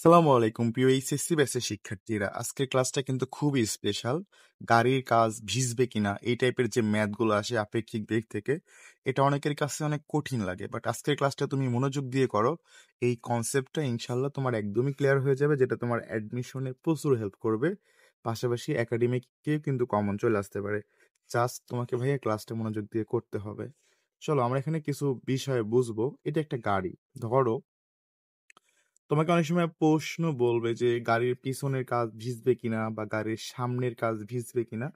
আসসালামু আলাইকুম প্রিয় এইচএসসি ব্যাচের শিক্ষার্থীরা। আজকের ক্লাসটা কিন্তু খুবই স্পেশাল। গাড়ির কাজ ভিজবে কিনা এই টাইপের যে ম্যাথগুলো আসে আপেক্ষিক বেগ থেকে, এটা অনেকের কাছে অনেক কঠিন লাগে, বাট আজকের ক্লাসটা তুমি মনোযোগ দিয়ে করো। এই কনসেপ্টটা ইনশাল্লাহ তোমার একদমই ক্লিয়ার হয়ে যাবে, যেটা তোমার অ্যাডমিশনে প্রচুর হেল্প করবে। পাশাপাশি একাডেমিকেও কিন্তু কমন চলে আসতে পারে। জাস্ট তোমাকে ভাইয়া ক্লাসটা মনোযোগ দিয়ে করতে হবে। চলো আমরা এখানে কিছু বিষয় বুঝবো। এটা একটা গাড়ি। ধরো তোমাকে অনেক সময় প্রশ্ন বলবে যে গাড়ির পিছনের কাজ ভিজবে কিনা বা গাড়ির সামনের কাজ ভিজবে কিনা।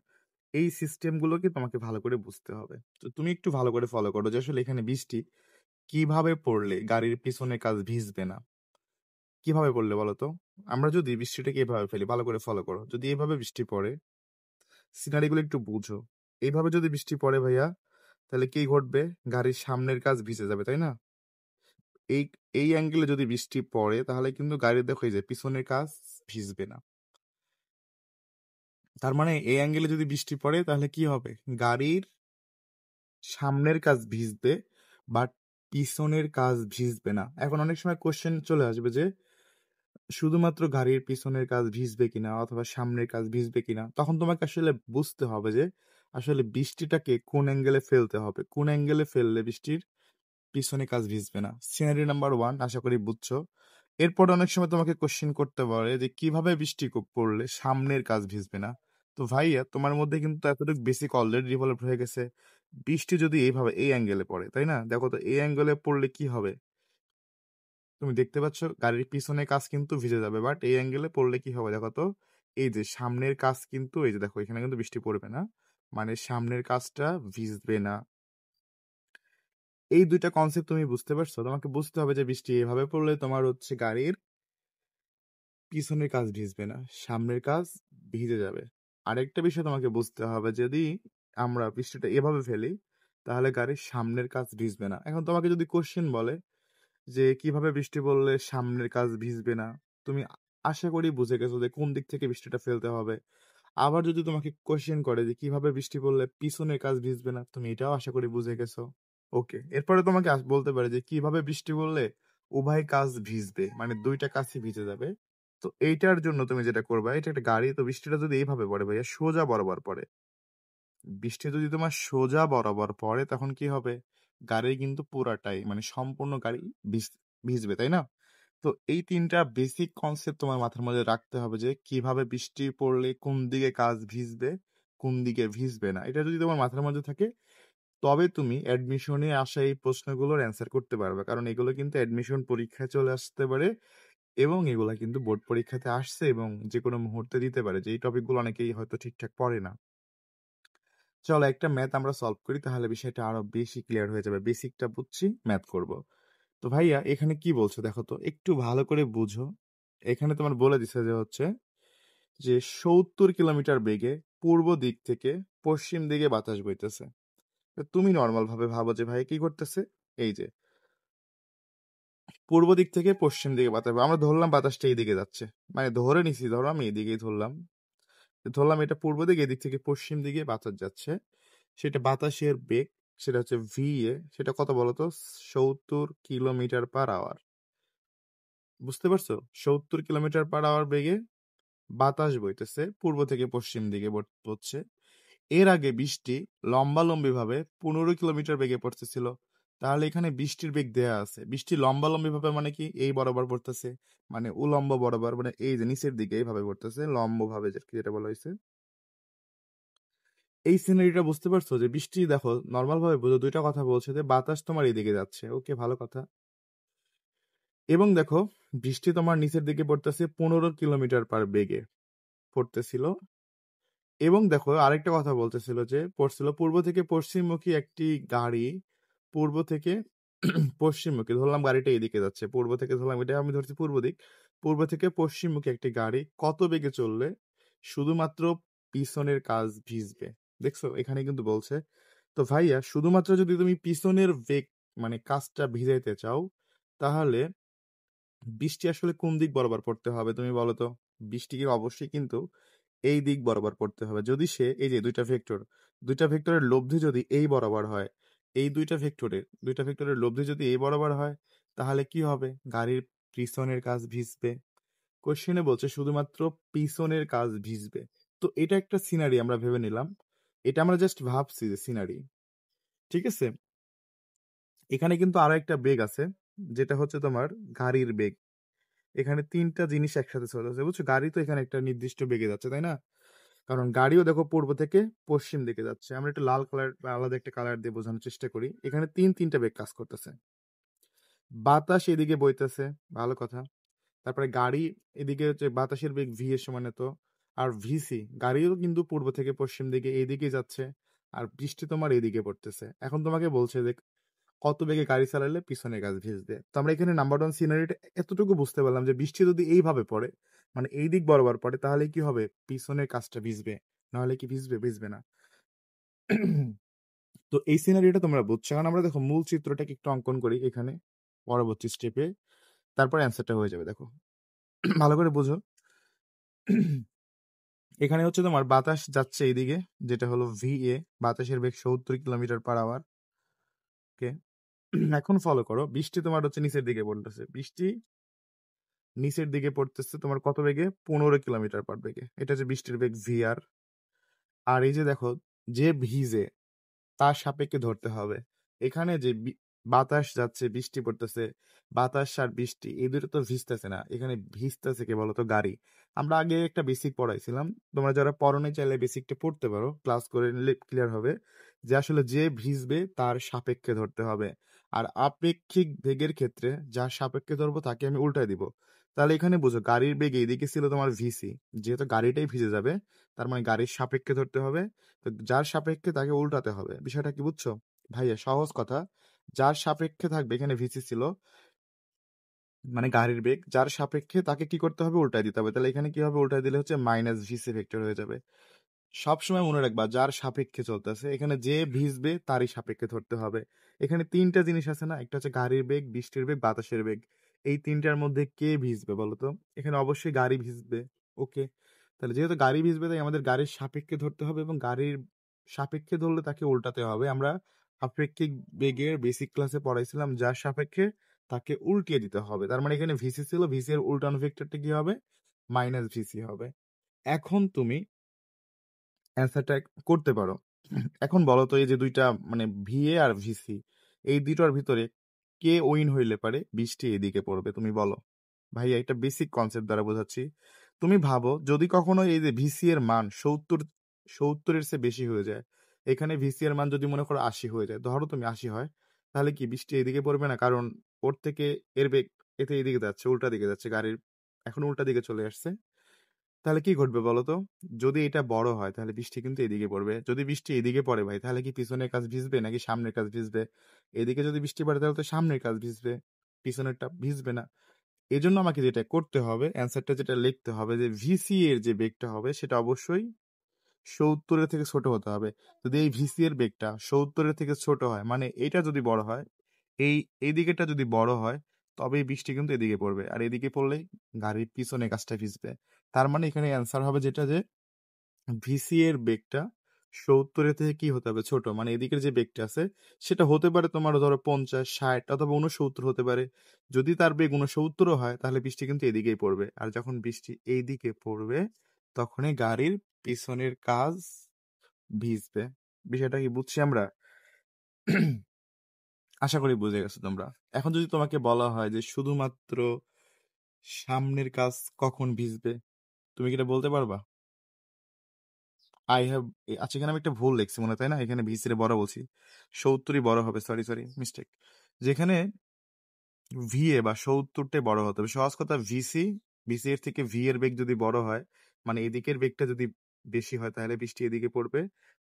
এই সিস্টেমগুলোকে তোমাকে ভালো করে বুঝতে হবে। তো তুমি একটু ভালো করে ফলো করো যে আসলে এখানে বৃষ্টি কিভাবে পড়লে গাড়ির পিছনের কাজ ভিজবে না। কিভাবে পড়লে বলো তো? আমরা যদি বৃষ্টিটাকে এভাবে ফেলি, ভালো করে ফলো করো। যদি এভাবে বৃষ্টি পড়ে, সিনারিগুলো একটু বুঝো। এইভাবে যদি বৃষ্টি পড়ে ভাইয়া, তাহলে কি ঘটবে? গাড়ির সামনের কাজ ভিজে যাবে, তাই না? এই এই অ্যাঙ্গেলে যদি বৃষ্টি পড়ে, তাহলে কিন্তু গাড়ির দেখো এই যে পিছনের কাজ ভিজবে না। তার মানে এই অ্যাঙ্গেলে যদি বৃষ্টি পড়ে, তাহলে কি হবে? গাড়ির সামনের কাজ ভিজবে, বাট পিছনের কাজ ভিজবে না। এখন অনেক সময় কোশ্চেন চলে আসবে যে শুধুমাত্র গাড়ির পিছনের কাজ ভিজবে কিনা অথবা সামনের কাজ ভিজবে কিনা। তখন তোমাকে আসলে বুঝতে হবে যে আসলে বৃষ্টিটাকে কোন অ্যাঙ্গেলে ফেলতে হবে, কোন অ্যাঙ্গেলে ফেললে বৃষ্টির পিছনে কাজ ভিজবে না। সিনারি নাম্বার 1 আশা করি বুঝছো। এরপর অনেক সময় তোমাকে কোশ্চেন করতে পারে যে কিভাবে বৃষ্টি পড়লে সামনের কাজ ভিজবে না। তো ভাইয়া, তোমার মধ্যে কিন্তু এতটুকু বেসিক অলরেডি ডেভেলপ হয়ে গেছে। বৃষ্টি যদি এইভাবে এই অ্যাঙ্গেলে পড়ে, তাই না? দেখো তো এই অ্যাঙ্গেলে পড়লে কি হবে। তুমি দেখতে পাচ্ছ গাড়ির পিছনে কাজ কিন্তু ভিজে যাবে, বাট এই অ্যাঙ্গেলে পড়লে কি হবে দেখো তো। এই যে সামনের কাজ কিন্তু, এই যে দেখো এখানে কিন্তু বৃষ্টি পড়বে না, মানে সামনের কাজটা ভিজবে না। এই দুইটা কনসেপ্ট তুমি বুঝতে পারছো? তোমাকে বুঝতে হবে যে বৃষ্টি এভাবে পড়লে তোমার হচ্ছে গাড়ির পিছনের কাজ ভিজবে না, সামনের কাজ ভিজে যাবে। আরেকটা বিষয় তোমাকে বুঝতে হবে, যদি আমরা বৃষ্টিটা এভাবে ফেলি, তাহলে গাড়ির সামনের কাজ ভিজবে না। এখন তোমাকে যদি কোশ্চেন বলে যে কিভাবে বৃষ্টি পড়লে সামনের কাজ ভিজবে না, তুমি আশা করি বুঝে গেছো যে কোন দিক থেকে বৃষ্টিটা ফেলতে হবে। আবার যদি তোমাকে কোশ্চেন করে যে কিভাবে বৃষ্টি পড়লে পিছনের কাজ ভিজবে না, তুমি এটাও আশা করি বুঝে গেছো। ওকে, এরপরে তোমাকে বলতে পারে যে কিভাবে বৃষ্টি পড়লে উভয় কাজ ভিজবে, মানে দুইটা কাজই ভিজে যাবে। তো এইটার জন্য তুমি যেটা করবে, এটা একটা গাড়ি, তো বৃষ্টিটা যদি এইভাবে পড়ে ভাইয়া, সোজা বরাবর পড়ে, বৃষ্টি যদি তোমার সোজা বরাবর পড়ে, তখন কি হবে? গাড়ির কিন্তু পুরাটাই মানে সম্পূর্ণ গাড়ি ভিজবে, তাই না? তো এই তিনটা বেসিক কনসেপ্ট তোমার মাথার মধ্যে রাখতে হবে যে কিভাবে বৃষ্টি পড়লে কোন দিকে কাজ ভিজবে, কোন দিকে ভিজবে না। এটা যদি তোমার মাথার মধ্যে থাকে, তবে তুমি অ্যাডমিশনে আসা এই প্রশ্নগুলোর অ্যান্সার করতে পারবে, কারণ এগুলো কিন্তু অ্যাডমিশন পরীক্ষায় চলে আসতে পারে এবং এগুলা কিন্তু বোর্ড পরীক্ষাতে আসছে এবং যে কোনো মুহূর্তে দিতে পারে, যে এই টপিকগুলো অনেকেই হয়তো ঠিকঠাক পড়ে না। চলো একটা ম্যাথ আমরা সলভ করি, তাহলে বিষয়টা আরো বেশি ক্লিয়ার হয়ে যাবে। বেসিকটা বুঝছি, ম্যাথ করব। তো ভাইয়া এখানে কি বলছো দেখো তো, একটু ভালো করে বুঝো। এখানে তোমার বলে দিছে যে হচ্ছে যে 70 কিলোমিটার বেগে পূর্ব দিক থেকে পশ্চিম দিকে বাতাস বইতেছে। তো তুমি নর্মাল ভাবে ভাবো যে ভাই কি করতেছে। এই যে পূর্ব দিক থেকে পশ্চিম দিকে বাতাস, আমরা ধরলাম বাতাসটা এইদিকে যাচ্ছে, মানে ধরে নিছি, ধরো আমি এইদিকেই ধরলাম, ধরলাম এটা পূর্ব দিকে, এদিক থেকে পশ্চিম দিকে বাতাস যাচ্ছে। সেটা বাতাসের বেগ, সেটা হচ্ছে ভি এ, সেটা কত বলতো? 70 কিলোমিটার পার আওয়ার। বুঝতে পারছো? 70 কিলোমিটার পার আওয়ার বেগে বাতাস বইতেছে, পূর্ব থেকে পশ্চিম দিকে পড়ছে। এর আগে বৃষ্টি লম্বালম্বি ভাবে 15 কিলোমিটার বেগে পড়তেছিল। তাহলে এখানে বৃষ্টির বেগ দেয়া আছে, বৃষ্টি লম্বালম্বি ভাবে মানে কি এই বরাবর পড়তেছে, মানে উলম্ব বরাবর, মানে এই যে নিচের দিকে এইভাবে পড়তেছে লম্ব ভাবে, যেটা বলা হয়েছে। এই সিনারিটা বুঝতে পারছো যে বৃষ্টি দেখো নর্মাল ভাবে বুঝো, দুইটা কথা বলছে যে বাতাস তোমার এইদিকে যাচ্ছে, ওকে ভালো কথা। এবং দেখো বৃষ্টি তোমার নিচের দিকে পড়তেছে 15 কিলোমিটার পার বেগে পড়তেছিল। এবং দেখো আরেকটা কথা বলতেছিল যে পড়ছিল পূর্ব থেকে পশ্চিমমুখী একটি গাড়ি, পূর্ব থেকে পশ্চিমমুখী, ধরলাম গাড়িটা এদিকে যাচ্ছে, পূর্ব থেকে ধরলাম, এটা আমি ধরছি পূর্ব দিক, পূর্ব থেকে পশ্চিমমুখী একটি গাড়ি কত বেগে চললে শুধুমাত্র পিছনের কাজ ভিজবে। দেখছো এখানে কিন্তু বলছে। তো ভাইয়া শুধুমাত্র যদি তুমি পিছনের বেগ মানে কাজটা ভিজাইতে চাও, তাহলে বৃষ্টি আসলে কোন দিক বরাবর পড়তে হবে তুমি বলো তো? বৃষ্টিকে অবশ্যই কিন্তু এই দিক বরাবর পড়তে হবে। যদি সে এই যে দুইটা ভেক্টরের লব্ধি যদি এই বরাবর হয়, এই দুইটা ভেক্টরের লব্ধি যদি এই বরাবর হয়, তাহলে কি হবে? গাড়ির পিছনের কাজ ভিজবে। কোশ্চেনে বলছে শুধুমাত্র পিছনের কাজ ভিজবে। তো এটা একটা সিনারি আমরা ভেবে নিলাম। এটা আমরা জাস্ট ভাবছি যে সিনারি। ঠিক আছে? এখানে কিন্তু আরো একটা বেগ আছে, যেটা হচ্ছে তোমার গাড়ির বেগ। এখানে ৩ টা জিনিস একসাথে চলতেছে, বুঝছো? গাড়ি তো এখানে একটা নির্দিষ্ট বেগে যাচ্ছে, তাই না? কারণ গাড়িও দেখো পূর্ব থেকে পশ্চিম দিকে যাচ্ছে। আমরা একটু লাল কালার বা আলাদা একটা কালার দিয়ে বোঝানোর চেষ্টা করি। এখানে ৩টা বেগ কাজ করতেছে। বাতাস এদিকে বইতেছে, ভালো কথা। তারপরে গাড়ি এদিকে হচ্ছে বাতাসের বেগ ভি এর সমান এত। আর ভিসি গাড়িও কিন্তু পূর্ব থেকে পশ্চিম দিকে এইদিকে যাচ্ছে। আর বৃষ্টি তোমার এইদিকে পড়তেছে। এখন তোমাকে বলছে যে কত বেগে গাড়ি চালালে পিছনের গাছ ভিজবে। তো আমরা এখানে নাম্বার ওয়ান সিনারিটা এতটুকু বুঝতে পারলাম যে বৃষ্টি যদি এইভাবে পড়ে, মানে এই দিক বরাবর পড়ে, তাহলে কি হবে? পিছনের কাজটা ভিজবে। নাহলে কি ভিজবে? ভিজবে না। তো এই সিনারিটা তোমরা বুঝছো। কারণ আমরা দেখো মূল চিত্রটাকে একটু অঙ্কন করি এখানে পরবর্তী স্টেপে, তারপর অ্যান্সারটা হয়ে যাবে। দেখো ভালো করে বুঝো। এখানে হচ্ছে তোমার বাতাস যাচ্ছে এইদিকে, যেটা হলো ভি এ। বাতাসের বেগ 70 কিলোমিটার/আওয়ার। ওকে, এখন ফলো করো। বৃষ্টি তোমার হচ্ছে নিচের দিকে পড়তেছে। বৃষ্টি নিচের দিকে পড়তেছে তোমার কত বেগে? 15 কিলোমিটার/বেগে। এটা হচ্ছে বৃষ্টির বেগ ভি আর। আর এই যে দেখো, যে ভিজে তার সাপেক্ষে ধরতে হবে। এখানে যে বাতাস যাচ্ছে, বৃষ্টি পড়তেছে, বাতাস আর বৃষ্টি এই দুটো তো ভিজতেছে না, এখানে ভিজতেছে কে বলতো? গাড়ি। আমরা আগে একটা বেসিক পড়াইছিলাম, তোমরা যারা পড়নি চাইলে বেসিকটা পড়তে পারো, ক্লাস করে নিলে ক্লিয়ার হবে যে আসলে যে ভিজবে তার সাপেক্ষে ধরতে হবে। আর আপেক্ষিক বেগের ক্ষেত্রে যার সাপেক্ষে ধরবো তাকে আমি উল্টায় দিব। তাহলে এখানে বুঝো, গাড়ির বেগ এইদিকে ছিল তোমার ভিসি, যেহেতু গাড়িটাই ভিজে যাবে, তার মানে গাড়ির সাপেক্ষে ধরতে হবে। তো যার সাপেক্ষে তাকে উল্টাতে হবে। বিষয়টা কি বুঝছো? ভাইয়া সহজ কথা, যার সাপেক্ষে থাকবে, এখানে ভিসি ছিল মানে গাড়ির বেগ, যার সাপেক্ষে তাকে কি করতে হবে? উল্টায় দিতে হবে। তাহলে এখানে কি হবে? উল্টায় দিলে হচ্ছে মাইনাস ভিসি ভেক্টর হয়ে যাবে। সবসময় মনে রাখবা, যার সাপেক্ষে চলতেছে, এখানে যে ভিজবে তারই সাপেক্ষে ধরতে হবে। এখানে 3টা জিনিস আছে না? একটা হচ্ছে গাড়ির বেগ, বৃষ্টির বেগ, বাতাসের বেগ। এই 3টার মধ্যে কে ভিজবে বলো তো? এখানে অবশ্যই গাড়ি ভিজবে। ওকে, তাহলে যেহেতু গাড়ি ভিজবে, তাই আমাদের গাড়ির সাপেক্ষে ধরতে হবে, এবং গাড়ির সাপেক্ষে ধরলে তাকে উল্টাতে হবে। আমরা আপেক্ষিক বেগের বেসিক ক্লাসে পড়াইছিলাম, যার সাপেক্ষে তাকে উল্টিয়ে দিতে হবে। তার মানে এখানে ভিসি ছিল, ভিসি এর উল্টানো ভেক্টরটা কি হবে? মাইনাস ভিসি হবে। এখন তুমি অ্যান্সারটা করতে পারো। এখন বলো তো, এই যে দুইটা মানে ভিএ আর ভিসি, এই দুইটার ভিতরে কে উইন হইলে পারে বৃষ্টি এদিকে পড়বে? তুমি বলো। ভাইয়া এটা বেসিক কনসেপ্ট দ্বারা বোঝাচ্ছি। তুমি ভাবো, যদি কখনো এই যে ভিসি এর মান 70-এর চেয়ে বেশি হয়ে যায়, এখানে ভিসি এর মান যদি মনে করো 80 হয়ে যায়, ধরো তুমি 80 হয়, তাহলে কি বৃষ্টি এদিকে পড়বে না? কারণ ওর থেকে এর বেগ এতে এদিকে যাচ্ছে, উল্টা দিকে যাচ্ছে, গাড়ির এখন উল্টা দিকে চলে আসছে। তাহলে কি ঘটবে বলো তো? যদি এটা বড় হয় তাহলে বৃষ্টি কিন্তু এদিকে পড়বে। যদি বৃষ্টি এদিকে পড়ে ভাই, তাহলে কি পিছনের কাজ ভিজবে নাকি সামনের কাজ ভিজবে? এদিকে যদি বৃষ্টি পড়ে তাহলে তো সামনের কাজ ভিজবে, পিছনেরটা ভিজবে না। এই জন্য আমাকে যেটা করতে হবে, অ্যান্সারটা যেটা লিখতে হবে, যে ভিসি এর যে বেগটা হবে সেটা অবশ্যই 70-এর থেকে ছোট হতে হবে। যদি এই ভিসি এর বেগটা 70-এর থেকে ছোট হয়, মানে এটা যদি বড় হয়, এই এই দিকেটা যদি বড় হয়, তবে এই বৃষ্টি কিন্তু এদিকে পড়বে, আর এদিকে পড়লেই গাড়ির পিছনে গাছটা ভিজবে। তার মানে এখানে অ্যান্সার হবে যেটা, যে ভিসি এর বেগটা 70-এর থেকে কি হতে হবে? ছোট। মানে এদিকের যে বেগটা আছে সেটা হতে পারে তোমার ধরো 50, 60 অথবা 69 হতে পারে। যদি তার বেগ 69 হয়, তাহলে বৃষ্টি কিন্তু এদিকেই পড়বে। আর যখন বৃষ্টি এইদিকে পড়বে, তখনই গাড়ির পিছনের কাজ ভিজবে। বিষয়টা কি বুঝছি আমরা? আশা করি বুঝে গেছো তোমরা। এখন যদি তোমাকে বলা হয় যে শুধুমাত্র সামনের কাজ কখন ভিজবে, তুমি কি এটা বলতে পারবা? আই হ্যাভ, আচ্ছা এখানে আমি একটা ভুল লিখছি মনে হয়, তাই না? এখানে ভিসি রে বড় বলছি, 70-ই বড় হবে। Sorry sorry, mistake. যেখানে ভিএ বা 70-টাই বড় হতে হবে। সহজ কথা, ভিসি এর থেকে ভি এর বেগ যদি বড় হয়, মানে এদিকের বেগটা যদি বেশি হয়, তাহলে বৃষ্টি এদিকে পড়বে।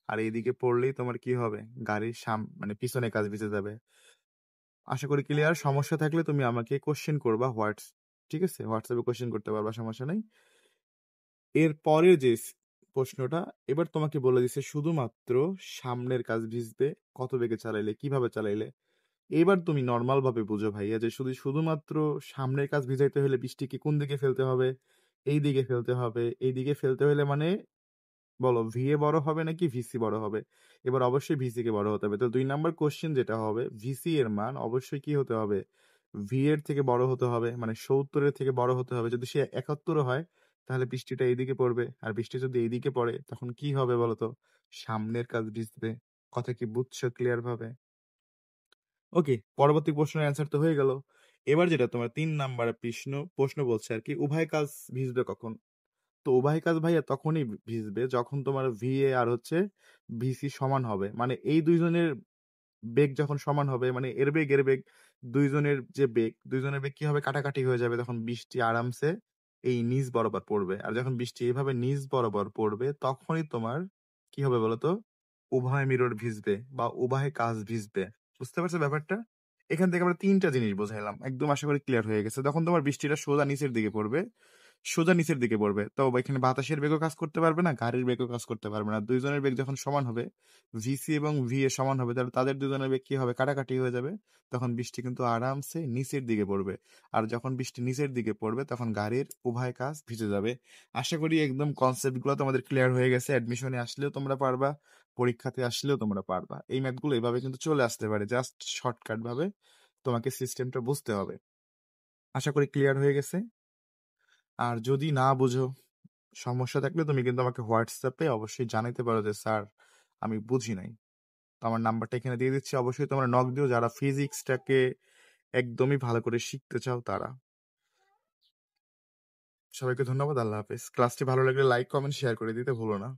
আর এদিকে পড়লেই তোমার কি হবে? গাড়ির মানে পিছনে কাজ ভিজে যাবে। আশা করি ক্লিয়ার। সমস্যা থাকলে তুমি আমাকে কোশ্চেন করবা ঠিক আছে, হোয়াটসঅ্যাপে কোশ্চেন করতে পারবা, সমস্যা নেই। এর পরের যে প্রশ্নটা, এবার তোমাকে বলে দিছে শুধুমাত্র সামনের কাজ ভিজবে কত বেগে চালাইলে, কিভাবে চালাইলে। এবার তুমি নর্মাল ভাবে বুঝো ভাইয়া, যে শুধুমাত্র সামনের কাজ ভিজাইতে হলে বৃষ্টিকে কোন দিকে ফেলতে হবে? এই দিকে ফেলতে হবে। এই দিকে ফেলতে হলে মানে বলো, ভিএ বড় হবে নাকি ভিসি বড় হবে? এবার অবশ্যই ভিসি কে বড় হতে হবে। তো 2 নাম্বার কোশ্চেন যেটা হবে, ভিসি এর মান অবশ্যই কি হতে হবে? ভি এর থেকে বড় হতে হবে, মানে ৭০ এর থেকে বড় হতে হবে। যদি সে ৭১ ও হয়, তাহলে বৃষ্টিটা এইদিকে পড়বে। আর বৃষ্টি যদি এইদিকে পড়ে, তখন কি হবে বলো তো? সামনের কাজ ভিজবে। কথা কি বুঝছো ক্লিয়ার ভাবে? ওকে, পরবর্তী প্রশ্নের অ্যান্সার তো হয়ে গেল। এবার যেটা তোমার ৩ নাম্বার প্রশ্ন বলছে আরকি, উভয় কাজ ভিজবে কখন? তো উভয় কাজ ভাইয়া তখনই ভিজবে যখন তোমার ভিএ আর হচ্ছে ভিসি সমান হবে। মানে এই ২ জনের বেগ যখন সমান হবে, মানে এর বেগ ২ জনের যে বেগ, ২ জনের বেগ কি হবে? কাটাকাটি হয়ে যাবে। তখন বৃষ্টি আরামসে এই নিচ বরাবর পড়বে। আর যখন বৃষ্টি এভাবে নিচ বরাবর পড়বে, তখনই তোমার কি হবে বলো তো? উভয় মিরর ভিজবে বা উভয় কাজ ভিজবে। বুঝতে পারছো ব্যাপারটা? এখান থেকে আমরা ৩ টা জিনিস বোঝাইলাম। একদম আশা করি ক্লিয়ার হয়ে গেছে। যখন তোমার বৃষ্টিটা সোজা নিচের দিকে পড়বে, সোজা নিচের দিকে পড়বে। তো এখানে বাতাসের বেগও কাজ করতে পারবে না, গাড়ির বেগও কাজ করতে পারবে না। ২ জনের বেগ যখন সমান হবে, ভিসি এবং ভিএ সমান হবে, তাহলে তাদের ২ জনের বেগ কি হবে? কাটাকাটি হয়ে যাবে। তখন বৃষ্টি কিন্তু আরামসে নিচের দিকে পড়বে। আর যখন বৃষ্টি নিচের দিকে পড়বে, তখন গাড়ির উভয় কাজ ভিজে যাবে। আশা করি একদম কনসেপ্টগুলো তোমাদের ক্লিয়ার হয়ে গেছে। অ্যাডমিশনে আসলেও তোমরা পারবা, পরীক্ষাতে আসলেও তোমরা পারবা। এই ম্যাথগুলো এভাবে কিন্তু চলে আসতে পারে। জাস্ট শর্টকাট ভাবে তোমাকে সিস্টেমটা বুঝতে হবে। আশা করি ক্লিয়ার হয়ে গেছে। আর যদি না বুঝো, সমস্যা থাকলে তুমি কিন্তু আমাকে হোয়াটসঅ্যাপে অবশ্যই জানাতে পারো যে স্যার আমি বুঝি নাই। তো আমার নাম্বারটা এখানে দিয়ে দিচ্ছি, অবশ্যই তোমরা নক দিও যারা ফিজিক্সটাকে একদমই ভালো করে শিখতে চাও তারা। সবাইকে ধন্যবাদ, আল্লাহ হাফেজ। ক্লাসটি ভালো লাগলে লাইক কমেন্ট শেয়ার করে দিতে ভুলো না।